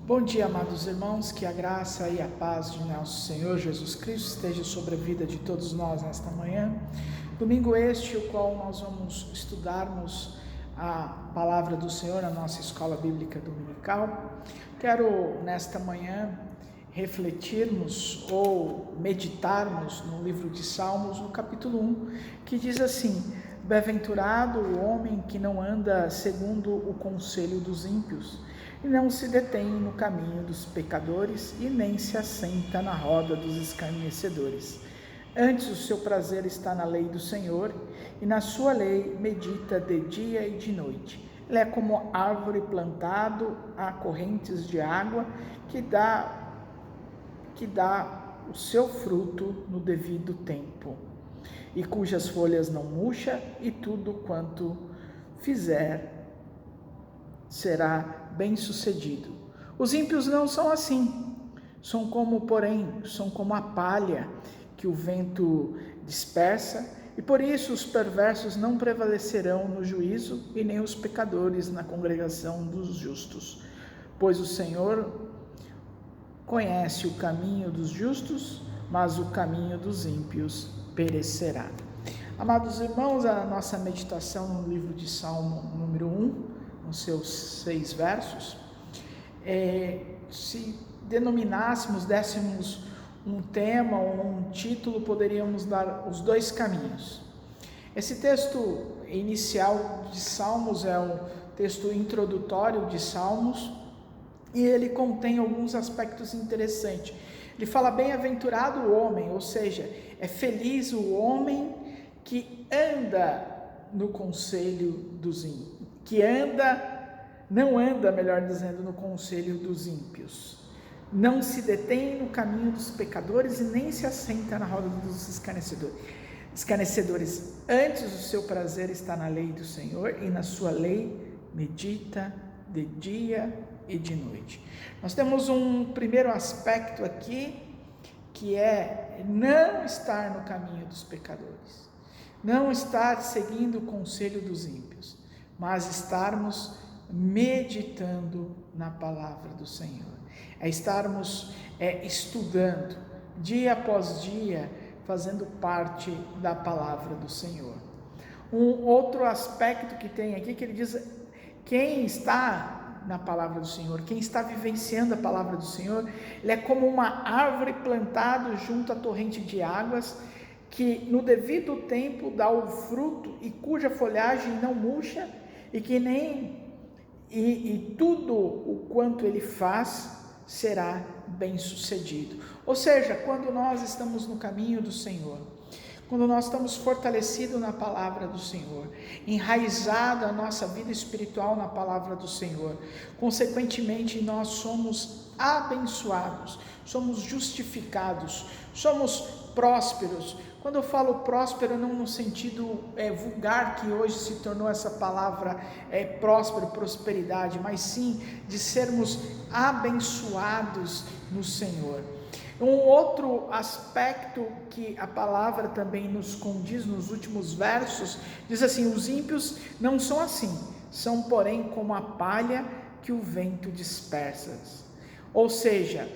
Bom dia, amados irmãos, que a graça e a paz de nosso Senhor Jesus Cristo esteja sobre a vida de todos nós nesta manhã. Domingo este, o qual nós vamos estudarmos a palavra do Senhor na nossa escola bíblica dominical. Quero, nesta manhã, refletirmos ou meditarmos no livro de Salmos, no capítulo 1, que diz assim: Bem-aventurado o homem que não anda segundo o conselho dos ímpios, e não se detém no caminho dos pecadores, e nem se assenta na roda dos escarnecedores. Antes o seu prazer está na lei do Senhor, e na sua lei medita de dia e de noite. Ele é como árvore plantado a correntes de água, que dá o seu fruto no devido tempo, e cujas folhas não murcha, e tudo quanto fizer será bem-sucedido. Os ímpios não são assim, são como a palha que o vento dispersa, e por isso os perversos não prevalecerão no juízo, e nem os pecadores na congregação dos justos. Pois o Senhor conhece o caminho dos justos, mas o caminho dos ímpios perecerá. Amados irmãos, a nossa meditação no livro de Salmo número 1, nos seus 6 versos, se dessemos um tema ou um título, poderíamos dar os dois caminhos. Esse texto inicial de Salmos é um texto introdutório de Salmos, e ele contém alguns aspectos interessantes. Ele fala bem-aventurado o homem, ou seja, é feliz o homem que anda no conselho dos ímpios, não anda, melhor dizendo, no conselho dos ímpios. Não se detém no caminho dos pecadores e nem se assenta na roda dos escarnecedores. Antes o seu prazer está na lei do Senhor, e na sua lei medita de dia e de noite. Nós temos um primeiro aspecto aqui, que é não estar no caminho dos pecadores, não estar seguindo o conselho dos ímpios, mas estarmos meditando na palavra do Senhor, estarmos estudando dia após dia, fazendo parte da palavra do Senhor. Um outro aspecto que tem aqui, que ele diz: quem está na palavra do Senhor, quem está vivenciando a palavra do Senhor, ele é como uma árvore plantada junto à torrente de águas, que no devido tempo dá o fruto, e cuja folhagem não murcha, e tudo o quanto ele faz será bem sucedido. Ou seja, quando nós estamos no caminho do Senhor, quando nós estamos fortalecidos na palavra do Senhor, enraizada a nossa vida espiritual na palavra do Senhor, consequentemente nós somos abençoados, somos justificados, somos prósperos. Quando eu falo próspero, não no sentido vulgar que hoje se tornou essa palavra próspero, prosperidade, mas sim de sermos abençoados no Senhor. Um outro aspecto que a palavra também nos condiz nos últimos versos, diz assim: os ímpios não são assim, são porém como a palha que o vento dispersa. Ou seja,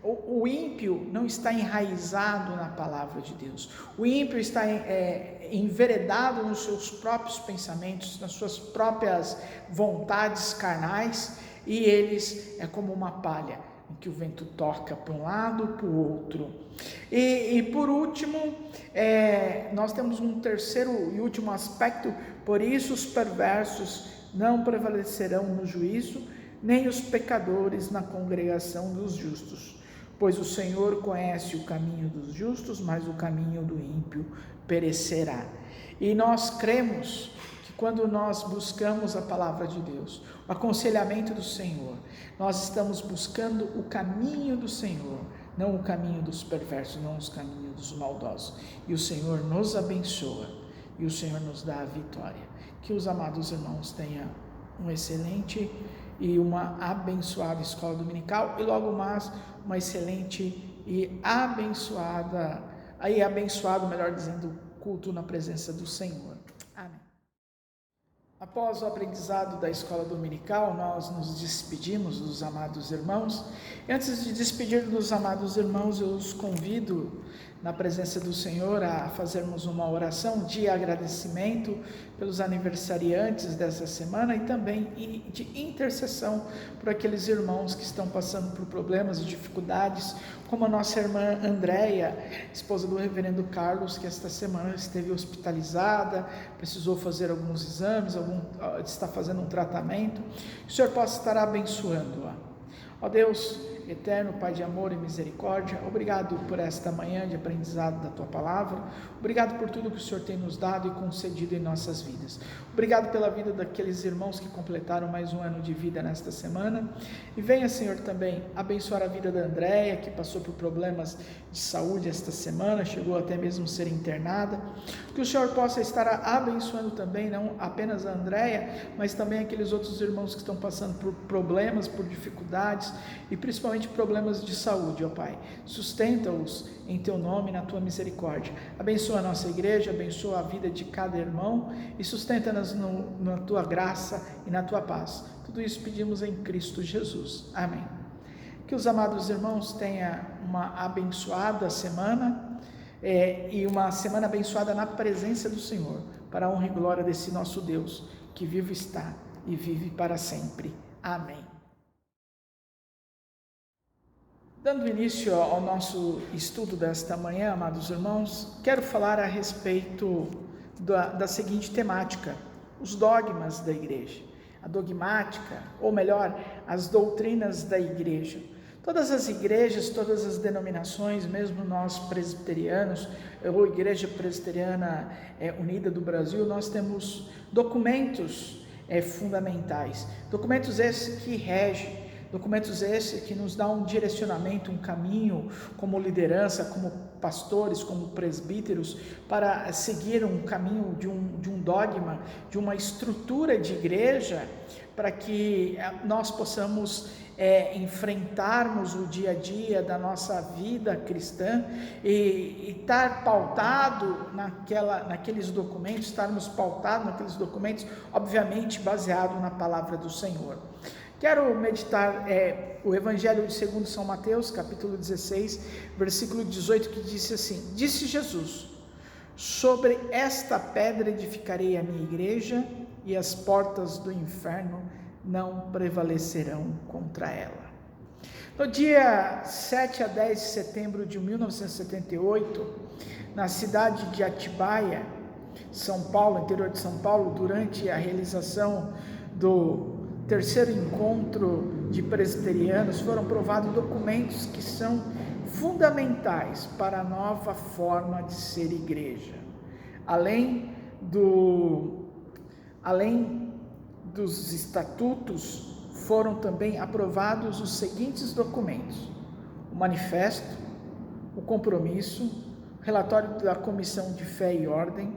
o ímpio não está enraizado na palavra de Deus, o ímpio está enveredado nos seus próprios pensamentos, nas suas próprias vontades carnais, e eles é como uma palha que o vento toca para um lado, para o outro. E por último, nós temos um terceiro e último aspecto: por isso os perversos não prevalecerão no juízo, nem os pecadores na congregação dos justos. Pois o Senhor conhece o caminho dos justos, mas o caminho do ímpio perecerá. E nós cremos que quando nós buscamos a palavra de Deus, o aconselhamento do Senhor, nós estamos buscando o caminho do Senhor, não o caminho dos perversos, não o caminho dos maldosos. E o Senhor nos abençoa, e o Senhor nos dá a vitória. Que os amados irmãos tenham um excelente e uma abençoada escola dominical, e logo mais uma excelente e abençoado, melhor dizendo, culto na presença do Senhor. Amém. Após o aprendizado da escola dominical, nós nos despedimos dos amados irmãos. E antes de despedir dos amados irmãos, eu os convido, na presença do Senhor, a fazermos uma oração de agradecimento pelos aniversariantes dessa semana e também de intercessão por aqueles irmãos que estão passando por problemas e dificuldades, como a nossa irmã Andréia, esposa do reverendo Carlos, que esta semana esteve hospitalizada, precisou fazer alguns exames, está fazendo um tratamento. Que o Senhor possa estar abençoando-a. Ó Deus eterno, Pai de amor e misericórdia, obrigado por esta manhã de aprendizado da Tua Palavra, obrigado por tudo que o Senhor tem nos dado e concedido em nossas vidas, obrigado pela vida daqueles irmãos que completaram mais um ano de vida nesta semana, e venha, Senhor, também abençoar a vida da Andréia, que passou por problemas de saúde esta semana, chegou até mesmo a ser internada, que o Senhor possa estar abençoando também, não apenas a Andréia, mas também aqueles outros irmãos que estão passando por problemas, por dificuldades, e principalmente problemas de saúde, ó Pai. Sustenta-os em Teu nome, na Tua misericórdia. Abençoa a nossa igreja, abençoa a vida de cada irmão e sustenta-nos na Tua graça e na Tua paz. Tudo isso pedimos em Cristo Jesus. Amém. Que os amados irmãos tenham uma abençoada semana e uma semana abençoada na presença do Senhor, para a honra e glória desse nosso Deus, que vivo está e vive para sempre. Amém. Dando início ao nosso estudo desta manhã, amados irmãos, quero falar a respeito da seguinte temática: os dogmas da igreja, a dogmática, ou melhor, as doutrinas da igreja. Todas as igrejas, todas as denominações, mesmo nós presbiterianos, ou Igreja Presbiteriana Unida do Brasil, nós temos documentos fundamentais, documentos esses que regem, documentos esses que nos dão um direcionamento, um caminho, como liderança, como pastores, como presbíteros, para seguir um caminho de um dogma, de uma estrutura de igreja, para que nós possamos enfrentarmos o dia a dia da nossa vida cristã e estar pautado naqueles documentos, estarmos pautados naqueles documentos, obviamente baseado na palavra do Senhor. Quero meditar o Evangelho de segundo São Mateus, capítulo 16, versículo 18, que disse assim: Disse Jesus: sobre esta pedra edificarei a minha igreja, e as portas do inferno não prevalecerão contra ela. No dia 7 a 10 de setembro de 1978, na cidade de Atibaia, São Paulo, interior de São Paulo, durante a realização do terceiro encontro de presbiterianos, foram aprovados documentos que são fundamentais para a nova forma de ser igreja. Além dos estatutos, foram também aprovados os seguintes documentos: o manifesto, o compromisso, o relatório da Comissão de Fé e Ordem,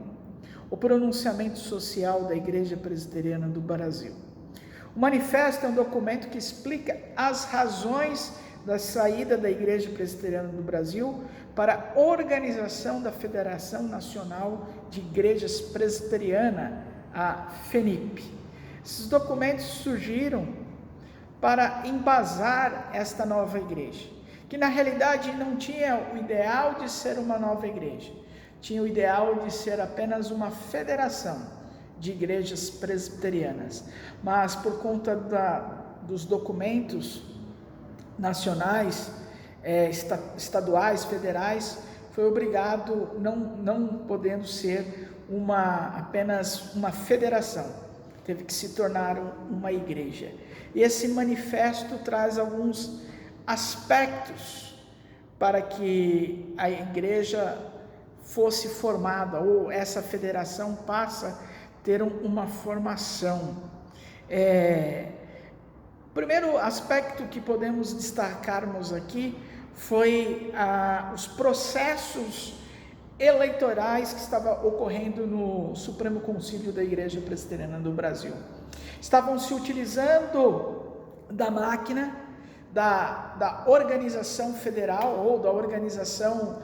o pronunciamento social da Igreja Presbiteriana do Brasil. O manifesto é um documento que explica as razões da saída da Igreja Presbiteriana do Brasil para a organização da Federação Nacional de Igrejas Presbiteriana, a FENIP. Esses documentos surgiram para embasar esta nova igreja, que na realidade não tinha o ideal de ser uma nova igreja, tinha o ideal de ser apenas uma federação de igrejas presbiterianas, mas por conta dos documentos nacionais, estaduais, federais, foi obrigado, não podendo ser apenas uma federação, teve que se tornar uma igreja. E esse manifesto traz alguns aspectos para que a igreja fosse formada, ou essa federação passa ter uma formação. O primeiro aspecto que podemos destacarmos aqui foi os processos eleitorais que estavam ocorrendo no Supremo Concílio da Igreja Presbiteriana do Brasil. Estavam se utilizando da máquina da organização federal ou da organização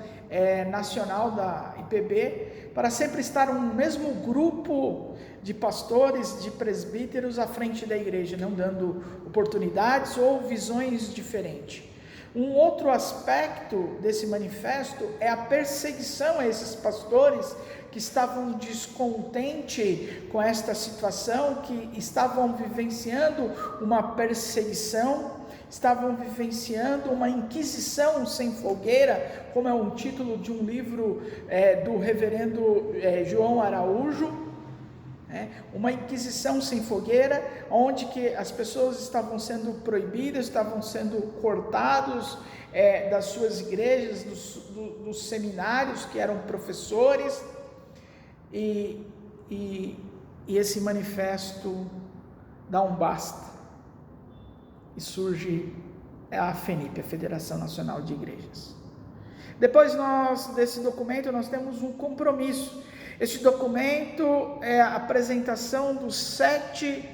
nacional da IPB, para sempre estar um mesmo grupo de pastores, de presbíteros à frente da igreja, não dando oportunidades ou visões diferentes. Um outro aspecto desse manifesto é a perseguição a esses pastores que estavam descontentes com esta situação, que estavam vivenciando uma perseguição, estavam vivenciando uma inquisição sem fogueira, como é um título de um livro do reverendo João Araújo, uma inquisição sem fogueira, onde que as pessoas estavam sendo proibidas, estavam sendo cortados das suas igrejas, dos seminários, que eram professores, e esse manifesto dá um basta, e surge a FENIP, a Federação Nacional de Igrejas. Depois desse documento nós temos um compromisso. Este documento é a apresentação dos 7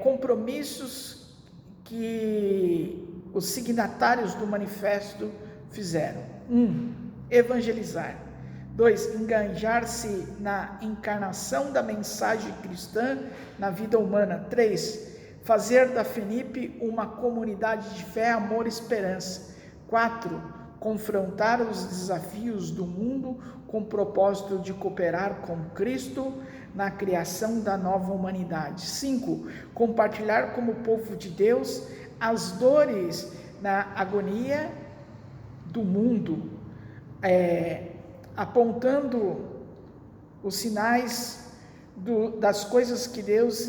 compromissos que os signatários do manifesto fizeram. 1. Evangelizar. 2. Engajar-se na encarnação da mensagem cristã na vida humana. 3. Fazer da FENIP uma comunidade de fé, amor e esperança. 4. Confrontar os desafios do mundo com o propósito de cooperar com Cristo na criação da nova humanidade. 5. Compartilhar como povo de Deus as dores na agonia do mundo, apontando os sinais das coisas que Deus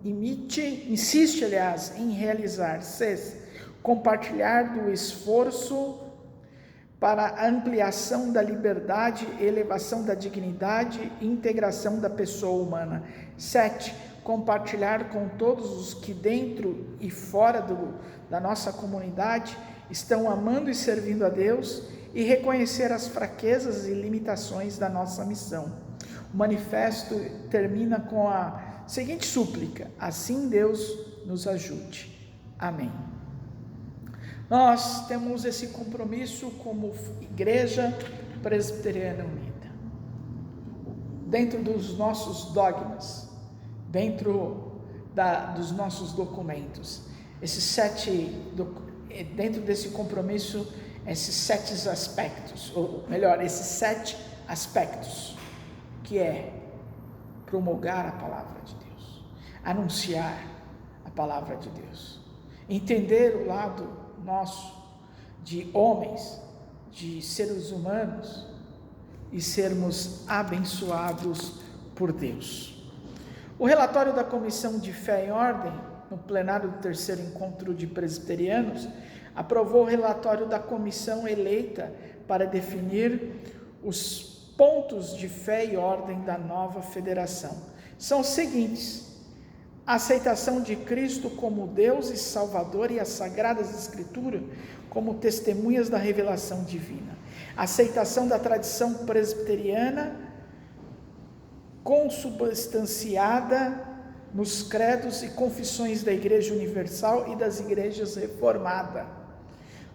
insiste, em realizar. 6. Compartilhar do esforço para a ampliação da liberdade, elevação da dignidade e integração da pessoa humana. 7. Compartilhar com todos os que dentro e fora da nossa comunidade estão amando e servindo a Deus e reconhecer as fraquezas e limitações da nossa missão. O manifesto termina com a seguinte súplica: assim Deus nos ajude. Amém. Nós temos esse compromisso como Igreja Presbiteriana Unida, dentro dos nossos dogmas, dentro dos nossos documentos, dentro desse compromisso, esses 7 aspectos, ou melhor, esses 7 aspectos, que é promulgar a palavra de Deus, anunciar a palavra de Deus, entender o lado nosso, de homens, de seres humanos, e sermos abençoados por Deus. O relatório da Comissão de Fé e Ordem, no plenário do 3º Encontro de Presbiterianos, aprovou o relatório da comissão eleita para definir os pontos de fé e ordem da nova federação. São os seguintes: a aceitação de Cristo como Deus e Salvador e as Sagradas Escrituras como testemunhas da revelação divina. A aceitação da tradição presbiteriana consubstanciada nos credos e confissões da Igreja Universal e das Igrejas Reformadas.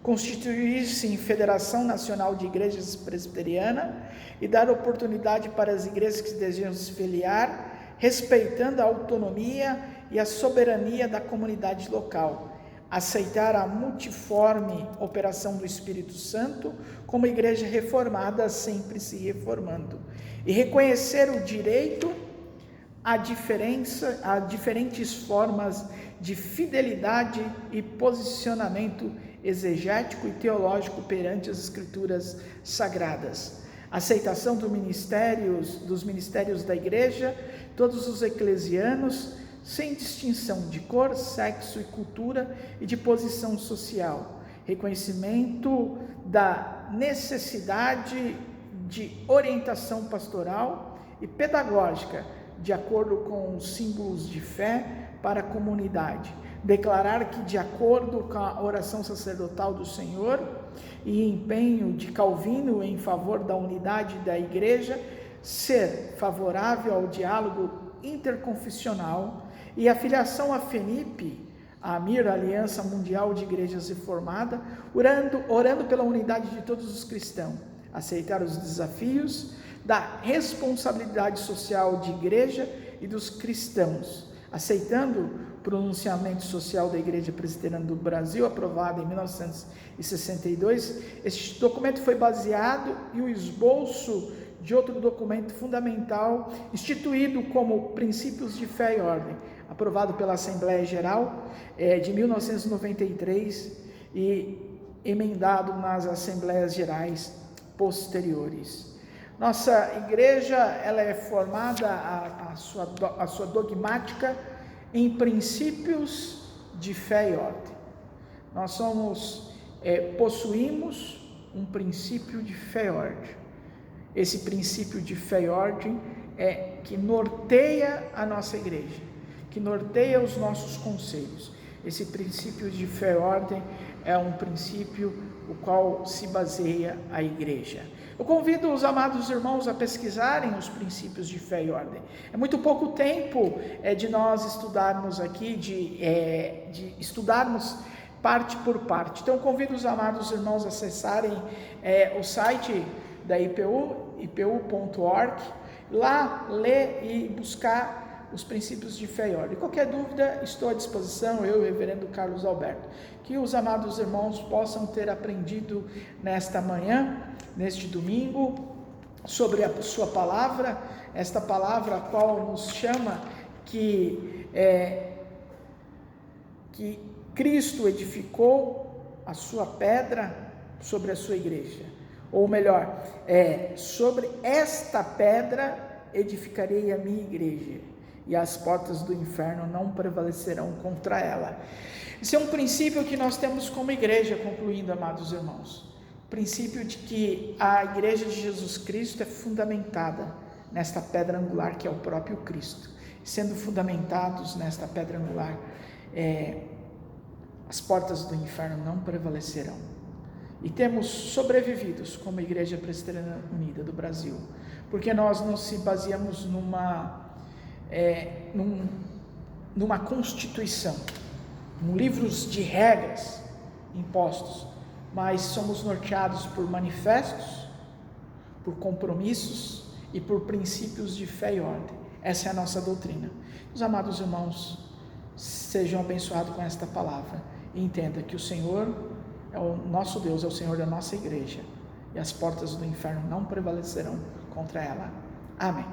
Constituir-se em Federação Nacional de Igrejas Presbiteriana e dar oportunidade para as igrejas que desejam se filiar, respeitando a autonomia e a soberania da comunidade local. Aceitar a multiforme operação do Espírito Santo como igreja reformada, sempre se reformando. E reconhecer o direito a diferentes formas de fidelidade e posicionamento exegético e teológico perante as Escrituras Sagradas. Aceitação dos ministérios da igreja, todos os eclesianos, sem distinção de cor, sexo e cultura e de posição social. Reconhecimento da necessidade de orientação pastoral e pedagógica, de acordo com os símbolos de fé para a comunidade. Declarar que, de acordo com a oração sacerdotal do Senhor e empenho de Calvino em favor da unidade da igreja, ser favorável ao diálogo interconfessional e a filiação à FENIP, a AMIR, a Aliança Mundial de Igrejas Reformada, orando pela unidade de todos os cristãos, aceitar os desafios da responsabilidade social de igreja e dos cristãos, aceitando o pronunciamento social da Igreja Presbiteriana do Brasil, aprovado em 1962. Este documento foi baseado em um esboço de outro documento fundamental, instituído como Princípios de Fé e Ordem, aprovado pela Assembleia Geral de 1993 e emendado nas Assembleias Gerais posteriores. Nossa igreja, ela é formada, a sua dogmática, em princípios de fé e ordem. Nós possuímos um princípio de fé e ordem. Esse princípio de fé e ordem é que norteia a nossa igreja, que norteia os nossos conselhos. Esse princípio de fé e ordem é um princípio o qual se baseia a igreja. Eu convido os amados irmãos a pesquisarem os princípios de fé e ordem. É muito pouco tempo de nós estudarmos aqui, de estudarmos parte por parte. Então, convido os amados irmãos a acessarem o site da IPU, ipu.org, lá ler e buscar os princípios de fé e ordem. Qualquer dúvida, estou à disposição, eu e o reverendo Carlos Alberto. Que os amados irmãos possam ter aprendido nesta manhã, neste domingo, sobre a sua palavra, esta palavra a qual nos chama que Cristo edificou a sua pedra sobre a sua igreja. Ou melhor, sobre esta pedra edificarei a minha igreja, e as portas do inferno não prevalecerão contra ela. Esse é um princípio que nós temos como igreja, concluindo, amados irmãos. O princípio de que a igreja de Jesus Cristo é fundamentada nesta pedra angular que é o próprio Cristo. Sendo fundamentados nesta pedra angular, as portas do inferno não prevalecerão. E temos sobrevividos como Igreja Presbiteriana Unida do Brasil, porque nós não se baseamos numa constituição, em livros de regras impostos, mas somos norteados por manifestos, por compromissos e por princípios de fé e ordem. Essa é a nossa doutrina. Os amados irmãos sejam abençoados com esta palavra e entenda que o Senhor é o nosso Deus, é o Senhor da nossa igreja, e as portas do inferno não prevalecerão contra ela. Amém.